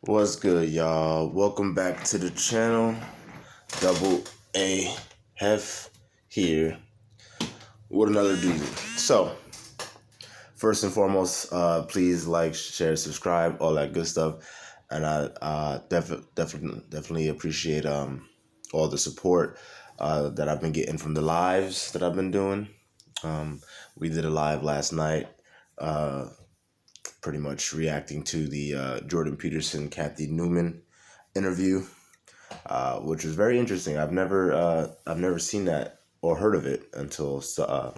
What's good, y'all? Welcome back to the channel. Double A Hef here with another dude. So, first and foremost, please like, share, subscribe, all that good stuff. And I definitely appreciate all the support that I've been getting from the lives that I've been doing. We did a live last night. Pretty much reacting to the Jordan Peterson, Kathy Newman interview, which was very interesting. I've never seen that or heard of it until someone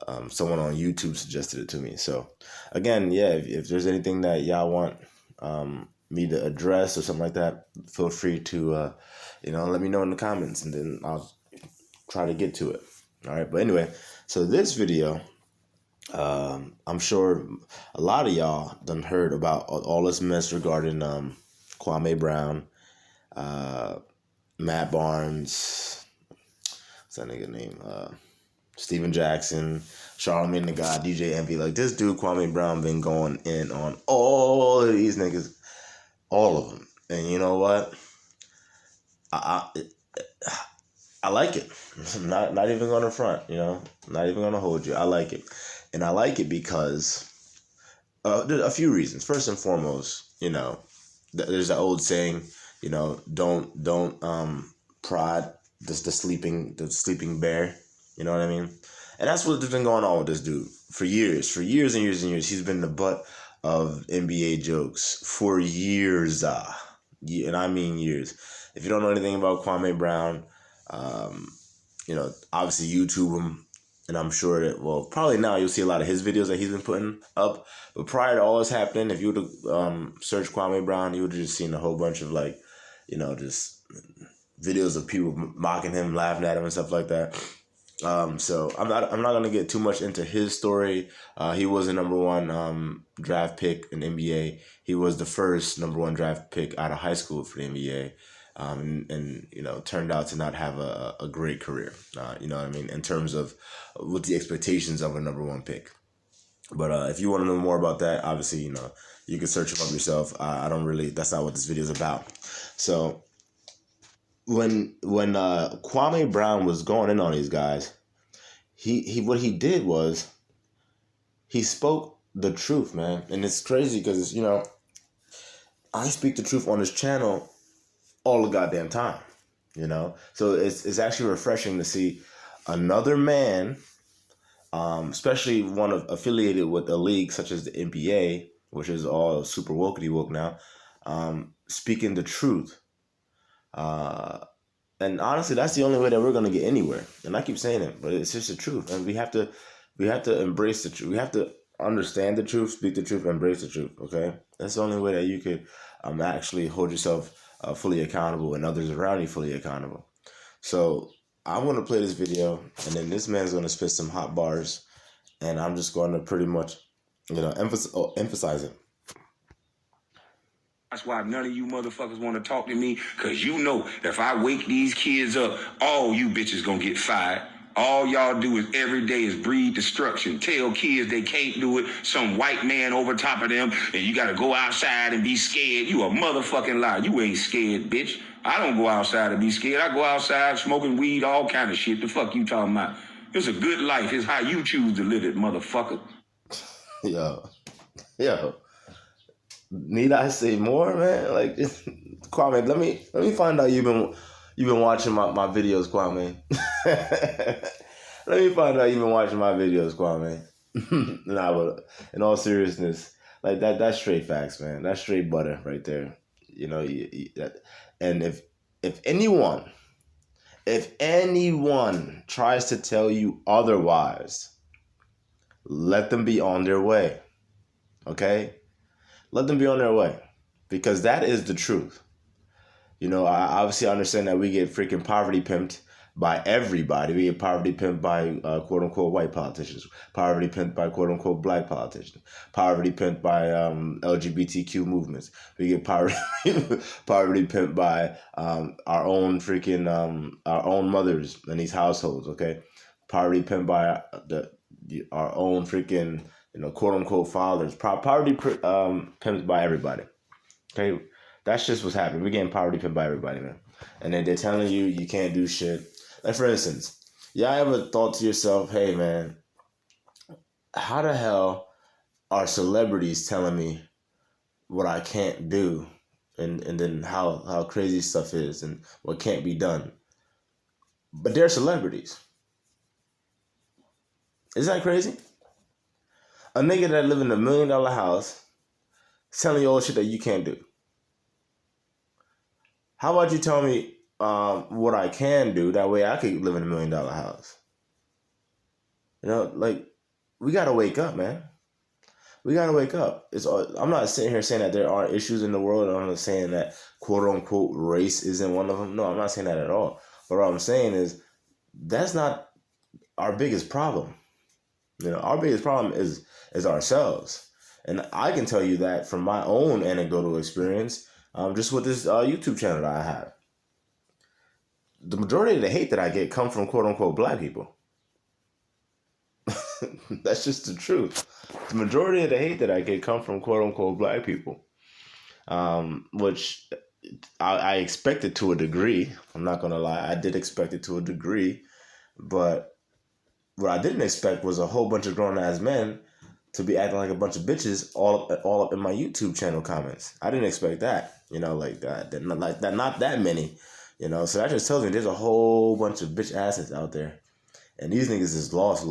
on YouTube suggested it to me. So, again, yeah, if there's anything that y'all want me to address or something like that, feel free to let me know in the comments, and then I'll try to get to it. All right, but anyway, so this video. I'm sure a lot of y'all done heard about all this mess regarding Kwame Brown, mattbarnes, what's that nigga name? Stephen Jackson, Charlamagne the God, DJ Envy. Like, this dude Kwame Brown been going in on all of these niggas, all of them. And you know what? I like it. I'm not even gonna front, not even gonna hold you. I like it. And I like it because there's a few reasons. First and foremost, there's that old saying, don't prod the sleeping bear. You know what I mean? And that's what's been going on with this dude for years and years and years. He's been the butt of NBA jokes for years, and I mean years. If you don't know anything about Kwame Brown, obviously YouTube him, and I'm sure that, well, probably now you'll see a lot of his videos that he's been putting up. But prior to all this happening, if you would have searched Kwame Brown, you would have just seen a whole bunch of just videos of people mocking him, laughing at him, and stuff like that. So I'm not gonna get too much into his story. He was a number one draft pick in NBA. He was the first number one draft pick out of high school for the NBA. And turned out to not have a great career. You know what I mean? In terms of what the expectations of a number one pick. But if you want to know more about that, obviously, you can search him up yourself. That's not what this video is about. So when Kwame Brown was going in on these guys, he what he did was he spoke the truth, man. And it's crazy because, I speak the truth on this channel all the goddamn time, So it's actually refreshing to see another man, especially one affiliated with a league such as the NBA, which is all super wokety woke now, speaking the truth. And honestly, that's the only way that we're gonna get anywhere. And I keep saying it, but it's just the truth. And we have to embrace the truth. We have to understand the truth, speak the truth, embrace the truth. Okay, that's the only way that you could actually hold yourself fully accountable and others around you fully accountable. So I'm going to play this video, and then this man's going to spit some hot bars, and I'm just going to pretty much, emphasize it. That's why none of you motherfuckers want to talk to me, because you know if I wake these kids up, all you bitches going to get fired. All y'all do is every day is breed destruction. Tell kids they can't do it. Some white man over top of them, and you got to go outside and be scared. You a motherfucking liar. You ain't scared, bitch. I don't go outside and be scared. I go outside smoking weed, all kind of shit. The fuck you talking about? It's a good life. It's how you choose to live it, motherfucker. Yo. Need I say more, man? Like, Kwame, let me find out you've been watching my videos, Kwame. Let me find out you've been watching my videos, Kwame. Nah, but in all seriousness, like that's straight facts, man. That's straight butter right there. And if anyone tries to tell you otherwise, let them be on their way. Okay? Let them be on their way, because that is the truth. I obviously understand that we get freaking poverty pimped by everybody. We get poverty pimped by quote unquote white politicians, poverty pimped by quote unquote black politicians, poverty pimped by LGBTQ movements. We get poverty pimped by our own mothers in these households. Okay, poverty pimped by our own freaking quote unquote fathers. Poverty pimped by everybody. Okay, That's just what's happening. We're getting poverty pimped by everybody, man. And then they're telling you you can't do shit. Like, for instance, y'all ever thought to yourself, hey, man, how the hell are celebrities telling me what I can't do, and then how crazy stuff is and what can't be done? But they're celebrities. Isn't that crazy? A nigga that live in $1 million house telling you all the shit that you can't do. How about you tell me what I can do? That way I could live in $1 million house. You know, like, we gotta wake up, man. We gotta wake up. I'm not sitting here saying that there aren't issues in the world. I'm not saying that quote unquote race isn't one of them. No, I'm not saying that at all. But what I'm saying is that's not our biggest problem. You know, our biggest problem is ourselves. And I can tell you that from my own anecdotal experience, just with this YouTube channel that I have. The majority of the hate that I get come from quote unquote black people. That's just the truth. The majority of the hate that I get come from quote unquote black people, which I expected to a degree. I'm not gonna lie, I did expect it to a degree, but what I didn't expect was a whole bunch of grown ass men to be acting like a bunch of bitches all up in my YouTube channel comments. I didn't expect that, you know, like that. Not that many, you know. So that just tells me there's a whole bunch of bitch asses out there, and these niggas is lost.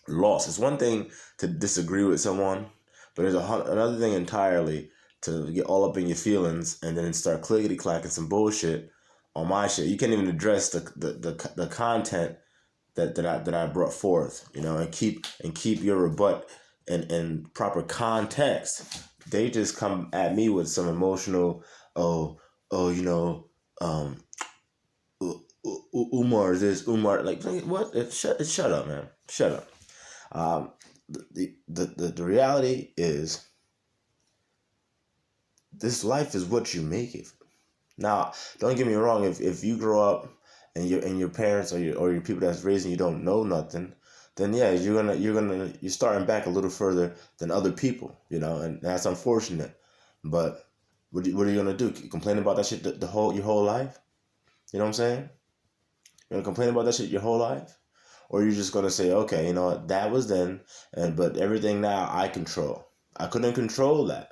It's one thing to disagree with someone, but there's another thing entirely to get all up in your feelings and then start clickety clacking some bullshit on my shit. You can't even address the content that I brought forth, you know, and keep your rebut in proper context. They just come at me with some emotional, you know, Umar is this, Umar, like, what? Shut up, man. Shut up. The reality is, this life is what you make it. Now, don't get me wrong. If you grow up and your parents or your people that's raising you don't know nothing, then yeah, you're starting back a little further than other people, you know, and that's unfortunate. But what are you gonna do? Complain about that shit your whole life? You know what I'm saying? You're gonna complain about that shit your whole life? Or you're just gonna say, okay, you know what, that was then, but everything now I control. I couldn't control that.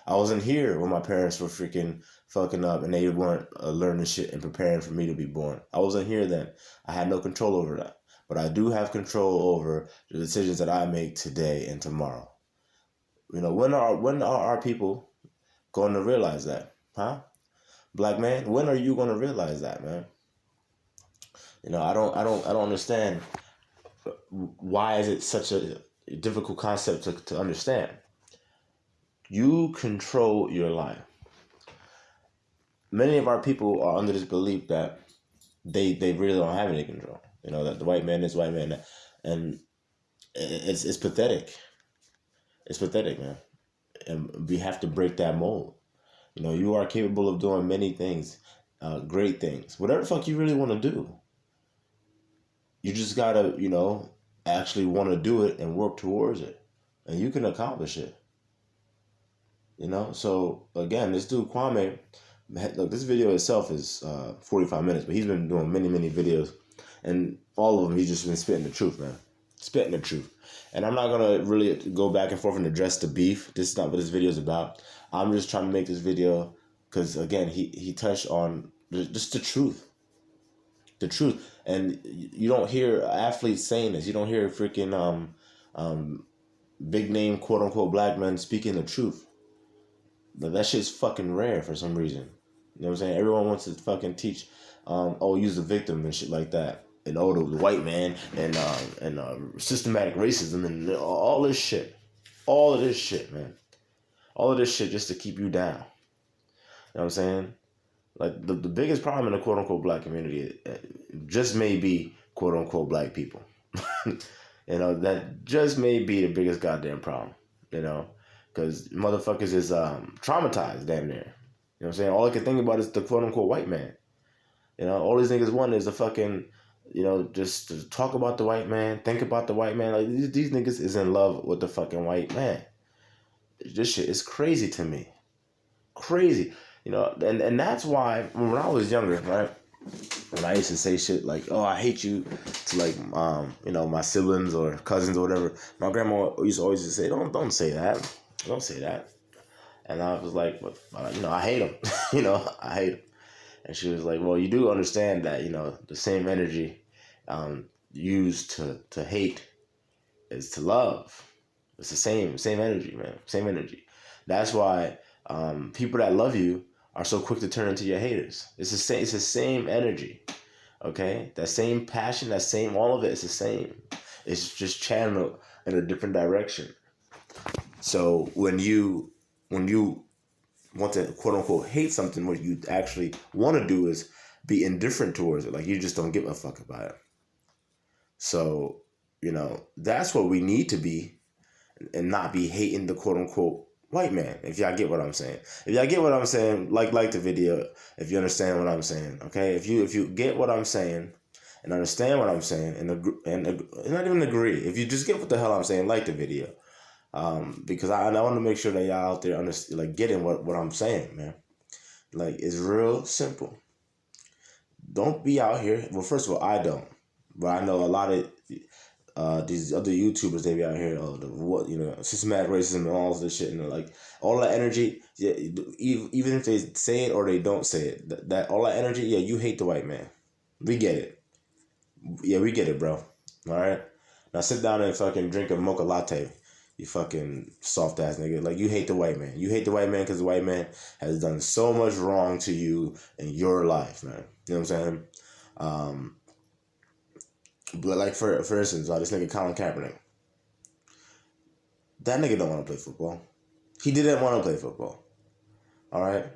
I wasn't here when my parents were freaking fucking up and they weren't learning shit and preparing for me to be born. I wasn't here then. I had no control over that. But I do have control over the decisions that I make today and tomorrow. You know, when are our people going to realize that? Huh? Black man, when are you going to realize that, man? You know, I don't understand. Why is it such a difficult concept to understand? You control your life. Many of our people are under this belief that they really don't have any control. You know, that the white man is white man, and it's pathetic. It's pathetic, man. And we have to break that mold. You know, you are capable of doing many things, great things, whatever the fuck you really want to do. You just gotta, you know, actually want to do it and work towards it, and you can accomplish it. You know, so again, this dude Kwame, look, this video itself is 45 minutes, but he's been doing many videos, and all of them he's just been spitting the truth, man, spitting the truth. And I'm not gonna really go back and forth and address the beef. This is not what this video is about. I'm just trying to make this video because again, he touched on just the truth. The truth. And you don't hear athletes saying this. You don't hear freaking big name quote unquote black men speaking the truth. That shit's fucking rare for some reason. You know what I'm saying? Everyone wants to fucking teach use the victim and shit like that. And the white man and systematic racism and all this shit. All of this shit, man. All of this shit just to keep you down. You know what I'm saying? Like, the biggest problem in the quote-unquote black community just may be quote-unquote black people. You know, that just may be the biggest goddamn problem, you know? Because motherfuckers is traumatized damn near. You know what I'm saying? All I can think about is the quote-unquote white man. You know, all these niggas want is a fucking, you know, just to talk about the white man, think about the white man. Like, these niggas is in love with the fucking white man. This shit is crazy to me. crazy. You know, and that's why when I was younger, right? When I used to say shit like, "Oh, I hate you," to like, you know, my siblings or cousins or whatever, my grandma used to always just say, "Don't say that, don't say that." And I was like, "But you know, I hate them. You know, I hate them." And she was like, "Well, you do understand that, you know, the same energy used to hate is to love. It's the same energy, man. Same energy. That's why people that love you are so quick to turn into your haters. It's the same. It's the same energy. Okay, that same passion, that same all of it is the same. It's just channeled in a different direction. So when you want to quote unquote hate something, what you actually want to do is be indifferent towards it. Like you just don't give a fuck about it. So, you know, that's what we need to be, and not be hating the quote unquote white man. If y'all get what I'm saying. If y'all get what I'm saying, like the video if you understand what I'm saying. Okay? If you get what I'm saying and understand what I'm saying and not even agree. If you just get what the hell I'm saying, like the video. Because I want to make sure that y'all out there like getting what I'm saying, man. Like it's real simple. Don't be out here. Well, first of all, I don't, but I know a lot of these other YouTubers. They be out here, systematic racism and all this shit, and like all that energy. Yeah, even if they say it or they don't say it, that all that energy. Yeah, you hate the white man. We get it. Yeah, we get it, bro. All right. Now sit down and fucking drink a mocha latte. You fucking soft ass nigga. Like you hate the white man. You hate the white man because the white man has done so much wrong to you in your life, man. You know what I'm saying? But like for instance, this nigga Colin Kaepernick. That nigga don't want to play football. He didn't want to play football. All right.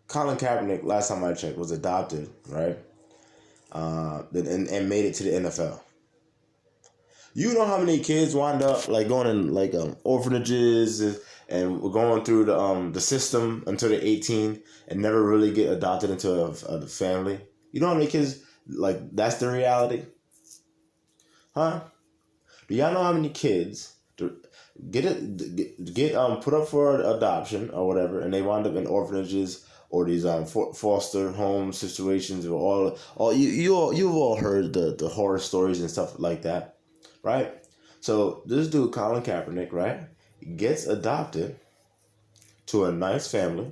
Colin Kaepernick, last time I checked, was adopted, right? And made it to the NFL. You know how many kids wind up like going in like orphanages and going through the system until they're 18 and never really get adopted into a family. You know how many kids like that's the reality, huh? Do y'all know how many kids get put up for adoption or whatever, and they wind up in orphanages or these foster home situations or all you've all heard the horror stories and stuff like that. Right? So this dude, Colin Kaepernick, right, gets adopted to a nice family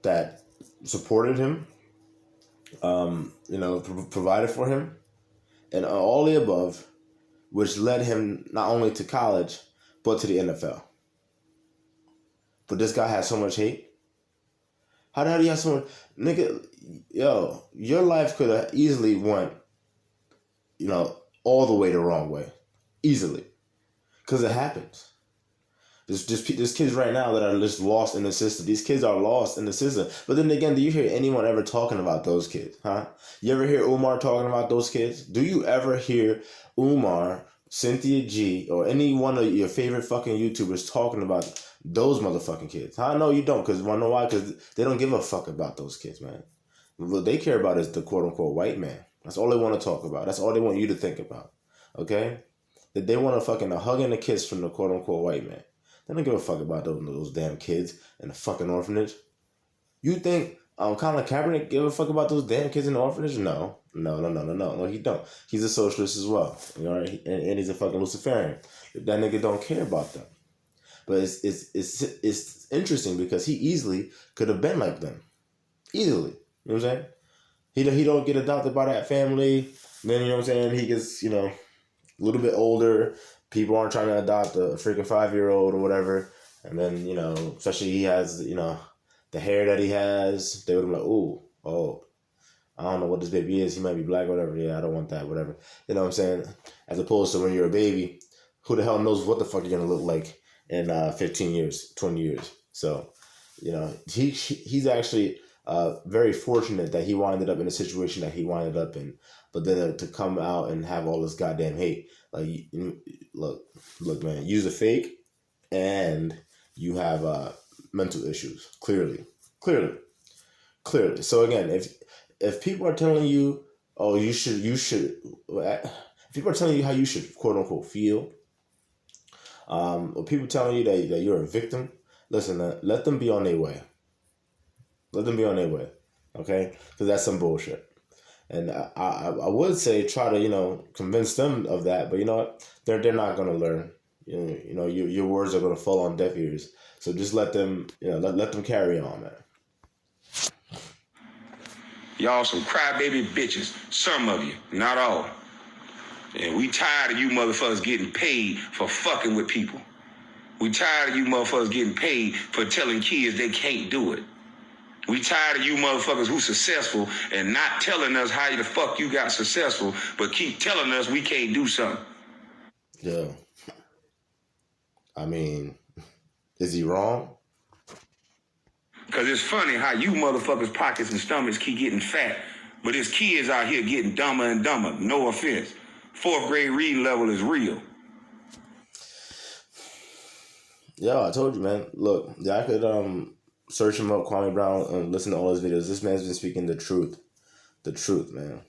that supported him, provided for him, and all the above, which led him not only to college, but to the NFL. But this guy has so much hate. How the hell do you have so much... Nigga, yo, your life could have easily went, all the way the wrong way. Easily. Because it happens. There's kids right now that are just lost in the system. These kids are lost in the system. But then again, do you hear anyone ever talking about those kids? Huh? You ever hear Umar talking about those kids? Do you ever hear Umar, Cynthia G, or any one of your favorite fucking YouTubers talking about those motherfucking kids? Huh? No, you don't. Because wanna know why? Because they don't give a fuck about those kids, man. What they care about is the quote-unquote white man. That's all they want to talk about. That's all they want you to think about. Okay? That they want a hug and a kiss from the quote-unquote white man. They don't give a fuck about those damn kids in the fucking orphanage. You think Colin Kaepernick give a fuck about those damn kids in the orphanage? No, he don't. He's a socialist as well. You know, and he's a fucking Luciferian. That nigga don't care about them. But it's interesting because he easily could have been like them. Easily. You know what I'm saying? He don't get adopted by that family. Then, you know what I'm saying, he gets, a little bit older. People aren't trying to adopt a freaking 5-year-old or whatever. And then, especially he has, the hair that he has. They would be like, I don't know what this baby is. He might be black or whatever. Yeah, I don't want that, whatever. You know what I'm saying? As opposed to when you're a baby, who the hell knows what the fuck you're going to look like in 15 years, 20 years. So, he's actually... very fortunate that he winded up in a situation that he winded up in, but then to come out and have all this goddamn hate, like, look, man, use a fake, and you have mental issues. Clearly. So again, if people are telling you, oh, if people are telling you how you should quote unquote feel, or people telling you that you're a victim, listen, let them be on their way. Let them be on their way, okay? Because that's some bullshit. And I would say try to convince them of that, but you know what? They're not gonna learn. Your words are gonna fall on deaf ears. So just let them let them carry on, man. Y'all some crybaby bitches. Some of you, not all. And we tired of you motherfuckers getting paid for fucking with people. We tired of you motherfuckers getting paid for telling kids they can't do it. We tired of you motherfuckers who successful and not telling us how the fuck you got successful, but keep telling us we can't do something. Yeah. I mean, is he wrong? Because it's funny how you motherfuckers' pockets and stomachs keep getting fat, but it's kids out here getting dumber and dumber. No offense. 4th grade reading level is real. Yeah, I told you, man. Look, I could search him up, Kwame Brown, and listen to all his videos. This man's been speaking the truth. The truth, man.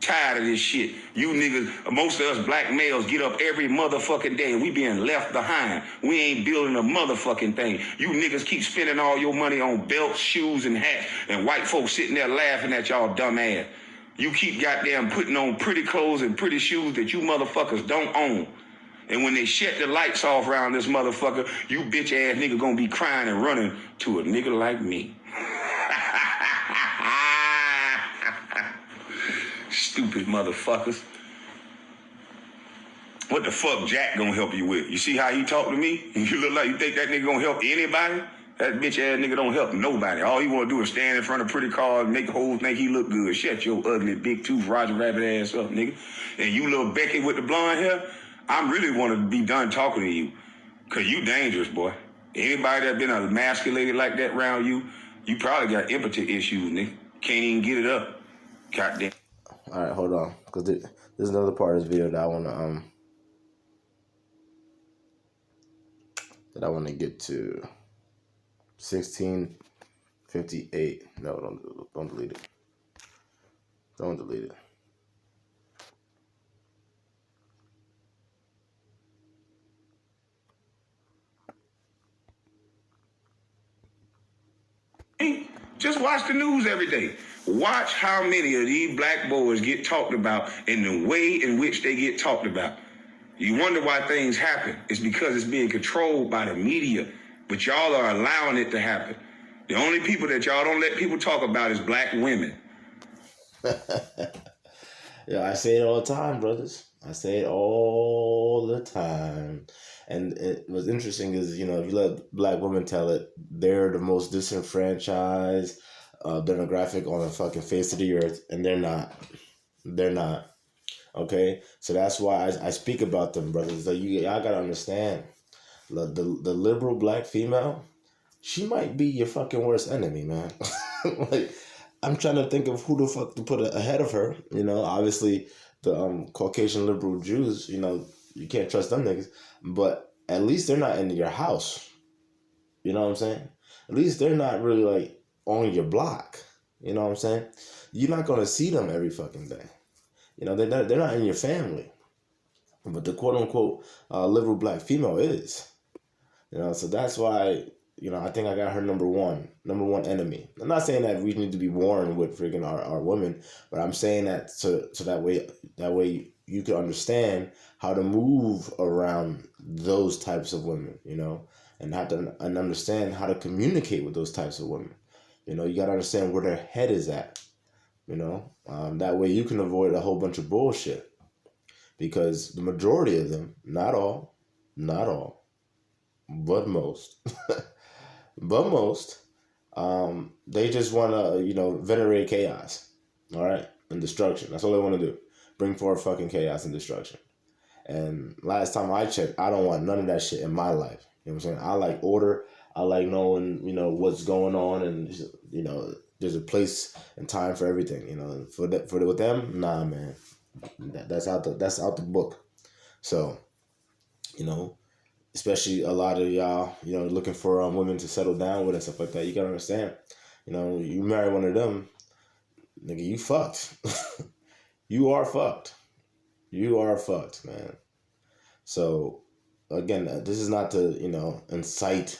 Tired of this shit. You niggas, most of us black males get up every motherfucking day and we being left behind. We ain't building a motherfucking thing. You niggas keep spending all your money on belts, shoes, and hats, and white folks sitting there laughing at y'all dumb ass. You keep goddamn putting on pretty clothes and pretty shoes that you motherfuckers don't own. And when they shut the lights off around this motherfucker, you bitch ass nigga gonna be crying and running to a nigga like me. Stupid motherfuckers. What the fuck Jack gonna help you with? You see how he talk to me? You look like you think that nigga gonna help anybody? That bitch ass nigga don't help nobody. All he wanna do is stand in front of pretty cars and make the whole think he look good. Shut your ugly big tooth Roger Rabbit ass up, nigga. And you little Becky with the blonde hair, I really wanna be done talking to you. Cause you dangerous, boy. Anybody that been emasculated like that around you, you probably got impotent issues, nigga. Can't even get it up. Goddamn. All right, hold on, because there's another part of this video that I wanna get to. 16:58. No, don't delete it. Don't delete it. Just watch the news every day. Watch how many of these black boys get talked about and the way in which they get talked about. You wonder why things happen. It's because it's being controlled by the media, but y'all are allowing it to happen. The only people that y'all don't let people talk about is black women. Yeah, I say it all the time, brothers. I say it all the time. And what's interesting is, if you let black women tell it, they're the most disenfranchised demographic on the fucking face of the earth, and they're not. They're not. Okay? So that's why I speak about them, brothers. Like, y'all gotta understand, the liberal black female, she might be your fucking worst enemy, man. Like, I'm trying to think of who the fuck to put ahead of her. Obviously the Caucasian liberal Jews, you can't trust them niggas. But at least they're not in your house. You know what I'm saying? At least they're not really like on your block. You know what I'm saying? You're not gonna see them every fucking day. They're not in your family. But the quote unquote liberal black female is. So that's why, I think I got her number one enemy. I'm not saying that we need to be warring with freaking our women, but I'm saying that so that way you can understand how to move around those types of women, and understand how to communicate with those types of women. You got to understand where their head is at, that way you can avoid a whole bunch of bullshit, because the majority of them, not all, but most, they just want to, venerate chaos, all right, and destruction. That's all they want to do. Bring forth fucking chaos and destruction. And last time I checked, I don't want none of that shit in my life. You know what I'm saying? I like order. I like knowing, what's going on, and there's a place and time for everything. With them, nah, man, that's out the book. So, especially a lot of y'all, looking for women to settle down with and stuff like that. You gotta understand, you marry one of them, nigga, you fucked. You are fucked. You are fucked, man. So, again, this is not to, incite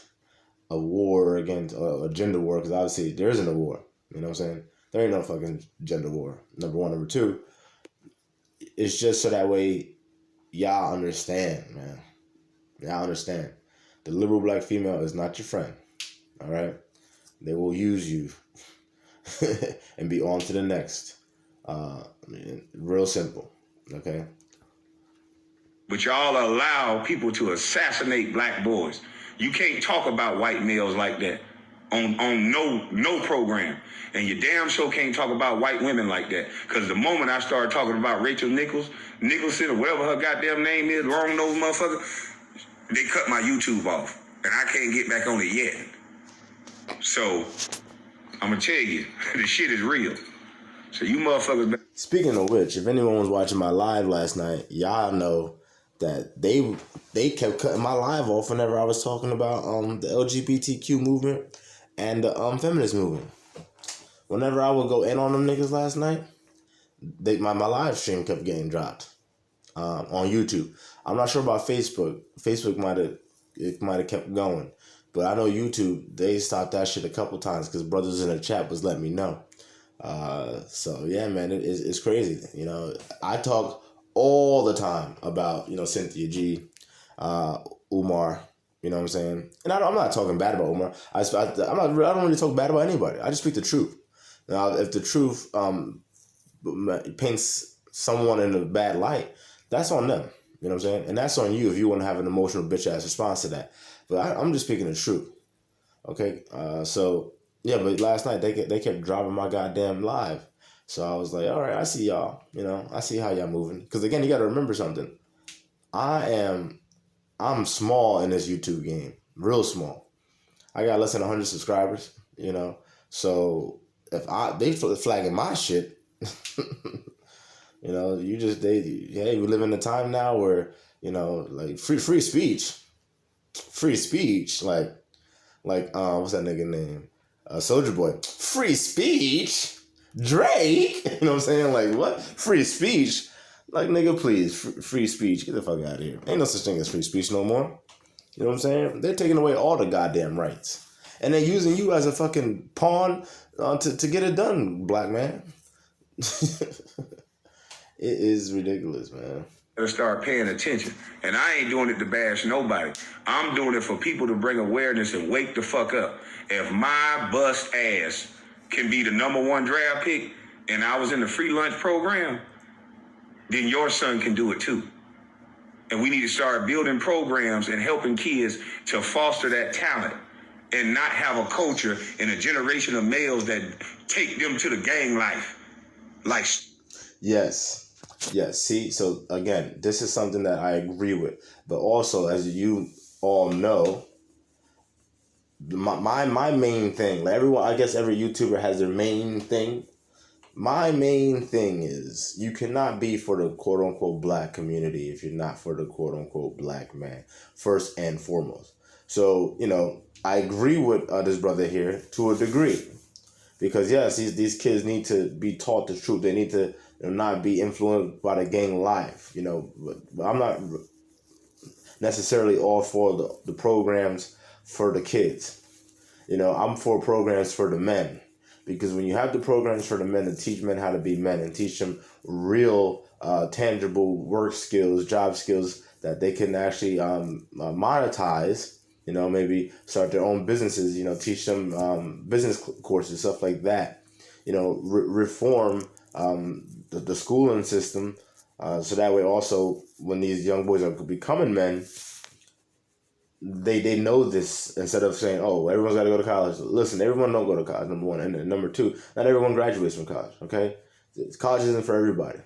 a war against a gender war, because obviously there isn't a war. You know what I'm saying? There ain't no fucking gender war. Number one. Number two, it's just so that way y'all understand, man. Y'all understand. The liberal black female is not your friend. All right? They will use you and be on to the next. Real simple. Okay? But y'all allow people to assassinate black boys. You can't talk about white males like that on no program. And you damn sure can't talk about white women like that. Because the moment I started talking about Rachel Nicholson, or whatever her goddamn name is, long nose motherfucker, they cut my YouTube off. And I can't get back on it yet. So, I'm going to tell you, the shit is real. So you motherfuckers... Speaking of which, if anyone was watching my live last night, y'all know that they kept cutting my live off whenever I was talking about the LGBTQ movement and the feminist movement. Whenever I would go in on them niggas last night, my live stream kept getting dropped on YouTube. I'm not sure about Facebook. Facebook might have kept going, but I know YouTube, they stopped that shit a couple times because brothers in the chat was letting me know. So yeah, man, it's crazy. I talk all the time about, Cynthia G, Umar, you know what I'm saying? And I'm not talking bad about Umar. I don't really talk bad about anybody. I just speak the truth. Now, if the truth paints someone in a bad light, that's on them. You know what I'm saying? And that's on you if you want to have an emotional bitch ass response to that. But I'm just speaking the truth. Okay? So yeah, but last night they kept dropping my goddamn live. So I was like, all right, I see y'all. I see how y'all moving. Because again, you got to remember something. I'm small in this YouTube game, real small. I got less than 100 subscribers. So if they flagging my shit, we live in a time now where like free speech, like what's that nigga name? Soldier Boy. Free speech? Drake? You know what I'm saying? Like, what? Free speech? Like, nigga, please. Free speech. Get the fuck out of here. Ain't no such thing as free speech no more. You know what I'm saying? They're taking away all the goddamn rights. And they're using you as a fucking pawn to get it done, black man. It is ridiculous, man. Start paying attention. And I ain't doing it to bash nobody. I'm doing it for people to bring awareness and wake the fuck up. If my bust ass can be the #1 draft pick and I was in the free lunch program, then your son can do it too. And we need to start building programs and helping kids to foster that talent and not have a culture and a generation of males that take them to the gang life. Like... Yes. See, so again, this is something that I agree with. But also, as you all know, my main thing, like everyone, I guess every YouTuber has their main thing. My main thing is you cannot be for the quote unquote black community if you're not for the quote unquote black man, first and foremost. So, I agree with this brother here to a degree. Because yes, these kids need to be taught the truth. They need to not be influenced by the gang life. But I'm not necessarily all for the programs for the kids. I'm for programs for the men. Because when you have the programs for the men to teach men how to be men and teach them real, tangible work skills, job skills that they can actually monetize, maybe start their own businesses, teach them business courses, stuff like that, reform the schooling system so that way also when these young boys are becoming men, they know this instead of saying, oh, everyone's got to go to college. Listen, everyone don't go to college, number one. And number two, not everyone graduates from college, okay? College isn't for everybody.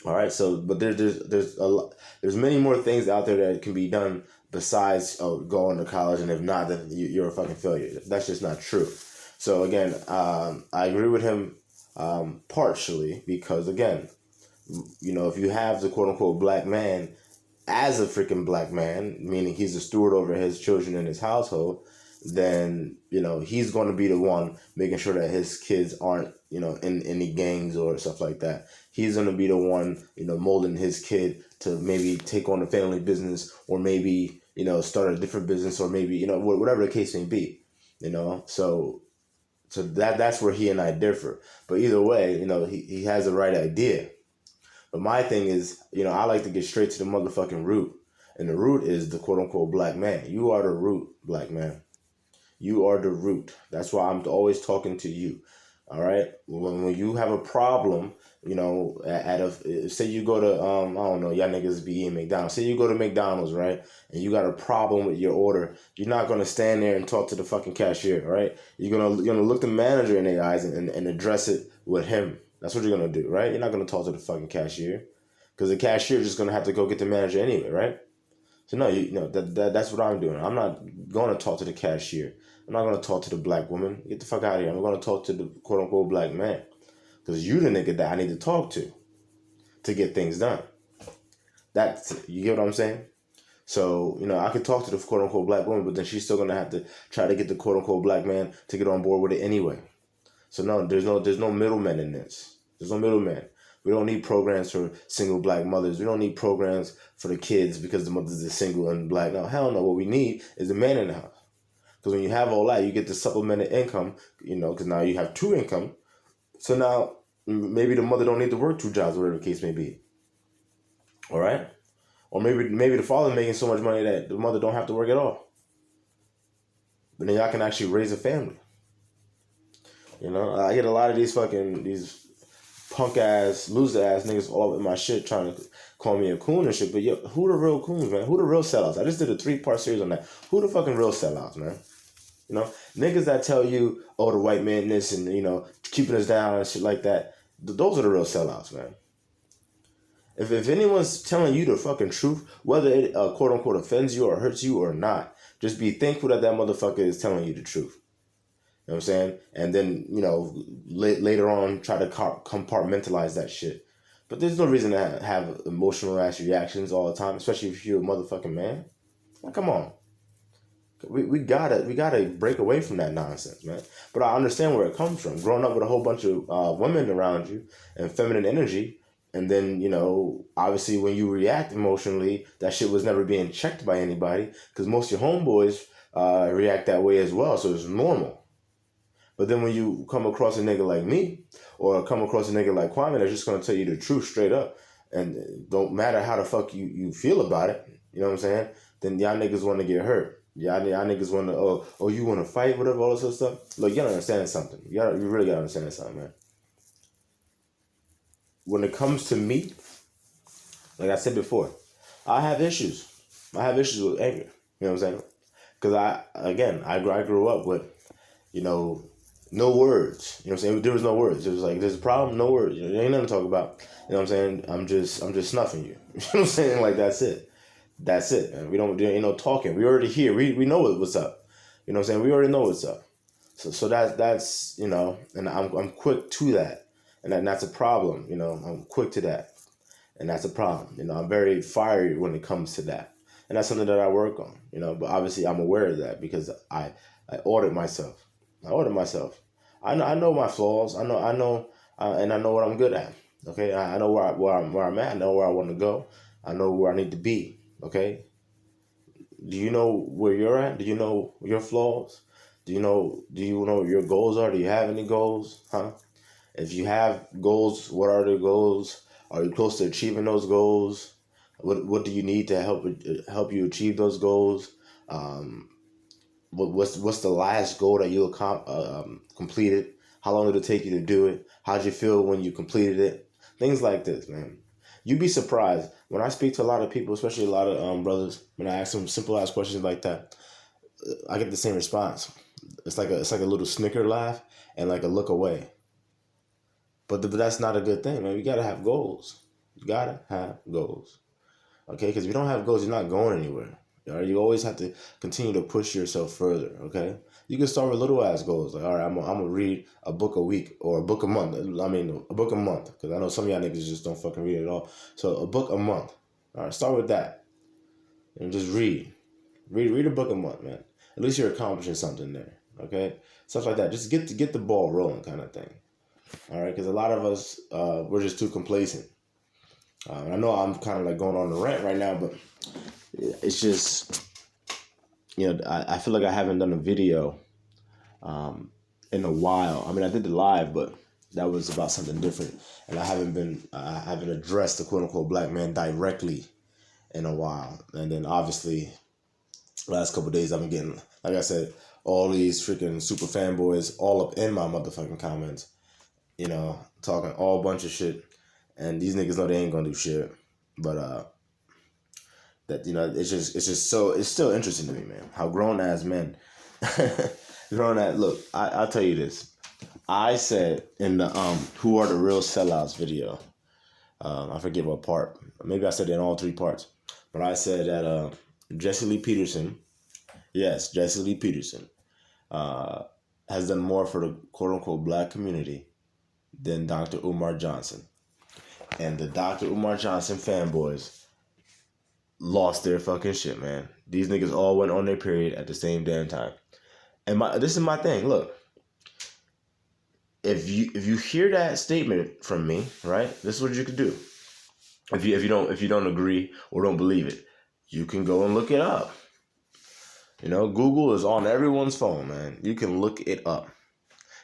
All right, so but there's many more things out there that can be done besides going to college, and if not, then you're a fucking failure. That's just not true. So again, I agree with him partially because again, if you have the quote unquote black man as a freaking black man, meaning he's a steward over his children in his household, then, he's going to be the one making sure that his kids aren't, in any gangs or stuff like that. He's going to be the one, molding his kid to maybe take on a family business, or maybe, start a different business, or maybe, whatever the case may be, so that's where he and I differ. But either way, he has the right idea. But my thing is, I like to get straight to the motherfucking root. And the root is the quote unquote black man. You are the root, black man. You are the root. That's why I'm always talking to you. All right. When you have a problem, say you go to I don't know, y'all niggas be eating McDonald's. Say you go to McDonald's, right, and you got a problem with your order. You're not gonna stand there and talk to the fucking cashier, right? You're gonna look the manager in the eyes and address it with him. That's what you're gonna do, right? You're not gonna talk to the fucking cashier, because the cashier is just gonna have to go get the manager anyway, right? So no, that's what I'm doing. I'm not going to talk to the cashier. I'm not going to talk to the black woman. Get the fuck out of here. I'm going to talk to the quote unquote black man, because you the nigga that I need to talk to get things done. You get what I'm saying? So, I could talk to the quote unquote black woman, but then she's still going to have to try to get the quote unquote black man to get on board with it anyway. So no, there's no middlemen in this. There's no middleman. We don't need programs for single black mothers. We don't need programs for the kids because the mothers are single and black. No, hell no. What we need is the man in the house. Because when you have all that, you get the supplemented income, because now you have two income. So now maybe the mother don't need to work two jobs, whatever the case may be. All right? Or maybe the father's making so much money that the mother don't have to work at all. But then y'all can actually raise a family. I get a lot of these punk ass, loser ass niggas all in my shit trying to call me a coon and shit. But yo, who the real coons, man? Who the real sellouts? I just did a 3-part series on that. Who the fucking real sellouts, man? Niggas that tell you, oh, the white man this and, keeping us down and shit like that. Those are the real sellouts, man. If anyone's telling you the fucking truth, whether it quote unquote offends you or hurts you or not, just be thankful that motherfucker is telling you the truth. You know what I'm saying? And then, later on, try to compartmentalize that shit. But there's no reason to have emotional ass reactions all the time, especially if you're a motherfucking man. Like, come on. We gotta break away from that nonsense, man. But I understand where it comes from. Growing up with a whole bunch of women around you and feminine energy, and then, obviously when you react emotionally, that shit was never being checked by anybody, because most of your homeboys react that way as well, so it's normal. But then when you come across a nigga like me, or come across a nigga like Kwame that's just going to tell you the truth straight up, and don't matter how the fuck you feel about it, you know what I'm saying? Then y'all niggas want to get hurt. Y'all niggas want to, you want to fight, whatever, all this other stuff. Look, you gotta understand something. You really gotta understand something, man. When it comes to me, like I said before, I have issues. I have issues with anger. You know what I'm saying? Because I grew up with, no words. You know what I'm saying? There was no words. It was like, there's a problem, no words. There ain't nothing to talk about. You know what I'm saying? I'm just snuffing you. You know what I'm saying? Like, that's it. That's it, man. There ain't no talking. We already here. We know what's up. You know what I'm saying? We already know what's up. So that's and I'm quick to that. And that's a problem. I'm quick to that. And that's a problem. I'm very fiery when it comes to that. And that's something that I work on, but obviously I'm aware of that because I audit myself. I know my flaws. I know, and I know what I'm good at. Okay, I know where I'm at. I know where I want to go. I know where I need to be. Okay. Do you know where you're at? Do you know your flaws? Do you know what your goals are? Do you have any goals? Huh? If you have goals, what are the goals? Are you close to achieving those goals? What do you need to help you achieve those goals? What's the last goal that you completed? How long did it take you to do it? How'd you feel when you completed it? Things like this, man. You'd be surprised when I speak to a lot of people, especially a lot of brothers. When I ask them simple ass questions like that, I get the same response. It's like a little snicker laugh and like a look away. But that's not a good thing, man. You gotta have goals. You gotta have goals. Okay, because if you don't have goals, you're not going anywhere. You always have to continue to push yourself further. Okay, you can start with little ass goals, like, all right, I'm gonna read a book a week or a book a month. I mean, a book a month, because I know some of y'all niggas just don't fucking read at all. So a book a month. All right, start with that and just read a book a month, man. at least you're accomplishing something there. Okay, stuff like that. Just get the ball rolling, kind of thing. All right, because a lot of us we're just too complacent. I know I'm kind of like going on a rant right now, but it's just, I feel like I haven't done a video in a while. I mean, I did the live, but that was about something different, and I haven't addressed the quote unquote black man directly in a while. And then obviously, last couple of days I've been getting, like I said, all these freaking super fanboys all up in my motherfucking comments, talking all bunch of shit, and these niggas know they ain't gonna do shit, but it's still interesting to me, man, how grown ass men, look, I'll tell you this. I said in the Who Are the Real Sellouts video, I forget what part, maybe I said it in all 3 parts, but I said that Jesse Lee Peterson, has done more for the quote unquote black community than Dr. Umar Johnson. And the Dr. Umar Johnson fanboys lost their fucking shit, man. These niggas all went on their period at the same damn time. And this is my thing. Look, if you hear that statement from me, right? This is what you could do. If you don't agree or don't believe it, you can go and look it up. Google is on everyone's phone, man. You can look it up.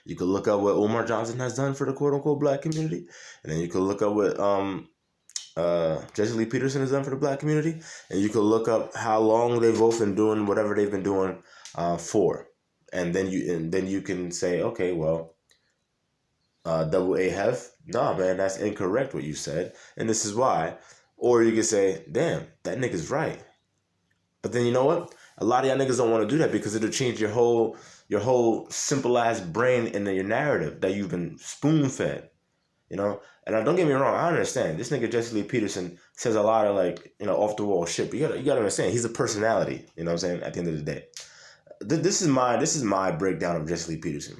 You can look up what Umar Johnson has done for the quote unquote black community, and then you can look up what Jesse Lee Peterson has done for the black community, and you can look up how long they've both been doing whatever they've been doing for, and then you can say, okay, well, double A hef, nah, man, that's incorrect what you said, and this is why. Or you can say, damn, that nigga's right. But then you know what? A lot of y'all niggas don't want to do that because it'll change your whole simple ass brain and your narrative that you've been spoon fed. And don't get me wrong, I understand. This nigga Jesse Lee Peterson says a lot of off the wall shit, but you gotta understand, he's a personality. You know what I'm saying? At the end of the day, this is my breakdown of Jesse Lee Peterson.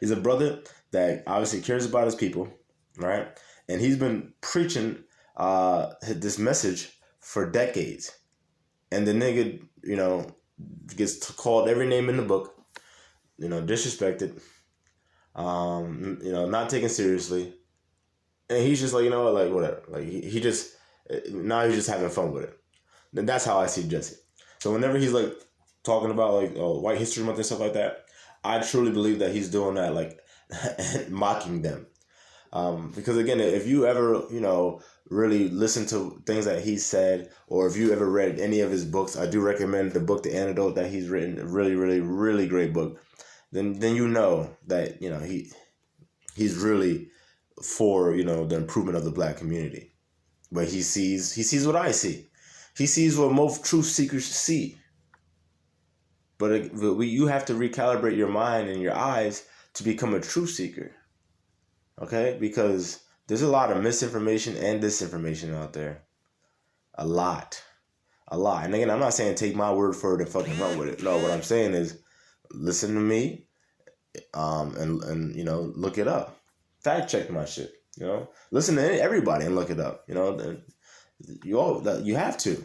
He's a brother that obviously cares about his people, right? And he's been preaching this message for decades. And the nigga, gets called every name in the book, disrespected, not taken seriously. And he's just like, whatever. Like, he just, now he's just having fun with it. And that's how I see Jesse. So whenever he's, talking about, White History Month and stuff like that, I truly believe that he's doing that, mocking them. Because, again, if you ever, really listen to things that he said, or if you ever read any of his books, I do recommend the book, The Antidote, that he's written. A really, really, really great book. Then you know that, he's really for, the improvement of the black community. But he sees what I see. He sees what most truth seekers see. But you have to recalibrate your mind and your eyes to become a truth seeker. Okay? Because there's a lot of misinformation and disinformation out there. A lot. And again, I'm not saying take my word for it and fucking run with it. No, what I'm saying is listen to me, and look it up. Fact check my shit. Listen to everybody and look it up. You have to.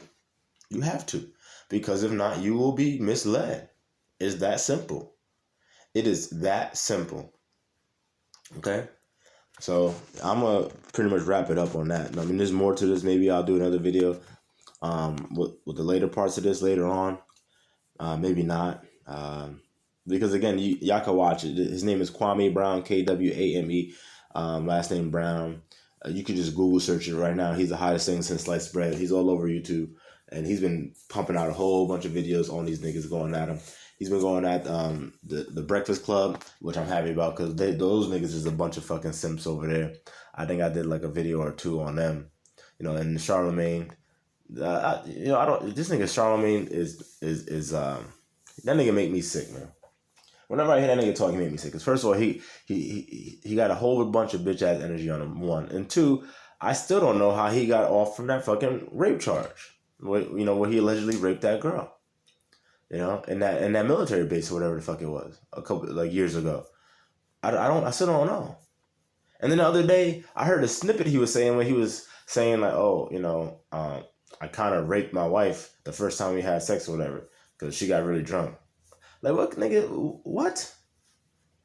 You have to. Because if not, you will be misled. It's that simple. It is that simple. Okay? So I'm going to pretty much wrap it up on that. I mean, there's more to this. Maybe I'll do another video with the later parts of this later on. Maybe not. Because, again, y'all can watch it. His name is Kwame Brown, Kwame. Last name Brown. You can just Google search it right now. He's the hottest thing since sliced bread. He's all over YouTube. And he's been pumping out a whole bunch of videos on these niggas going at him. He's been going at the Breakfast Club, which I'm happy about because those niggas is a bunch of fucking simps over there. I think I did a video or two on them. And Charlemagne. I don't. This nigga Charlemagne is that nigga make me sick, man. Whenever I hear that nigga talk, he make me sick. Cause first of all, he got a whole bunch of bitch ass energy on him. 1 and 2, I still don't know how he got off from that fucking rape charge. Where he allegedly raped that girl. In that military base or whatever the fuck it was a couple years ago. I still don't know. And then the other day, I heard a snippet he was saying when he was saying I kind of raped my wife the first time we had sex or whatever. because she got really drunk. Like, what, nigga? What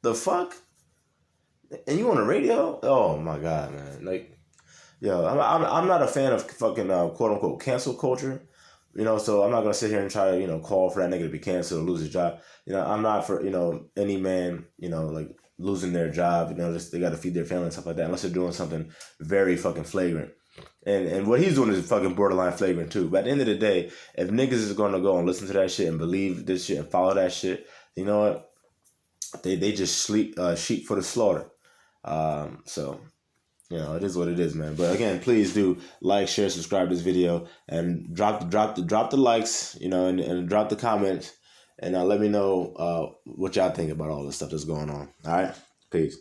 the fuck? And you on the radio? Oh my god, man! Like, yo, I'm not a fan of fucking quote unquote cancel culture. You know, so I'm not gonna sit here and try to, you know, call for that nigga to be canceled or lose his job. You know, I'm not for, you know, any man, you know, like losing their job. You know, just they got to feed their family and stuff like that. Unless they're doing something very fucking flagrant. And what he's doing is fucking borderline flagrant too. But at the end of the day, if niggas is gonna go and listen to that shit and believe this shit and follow that shit, you know what? They just sheep for the slaughter. So. You know, it is what it is, man. But again, please do like, share, subscribe to this video, and drop the likes, you know, and drop the comments, and let me know what y'all think about all this stuff that's going on. All right, peace.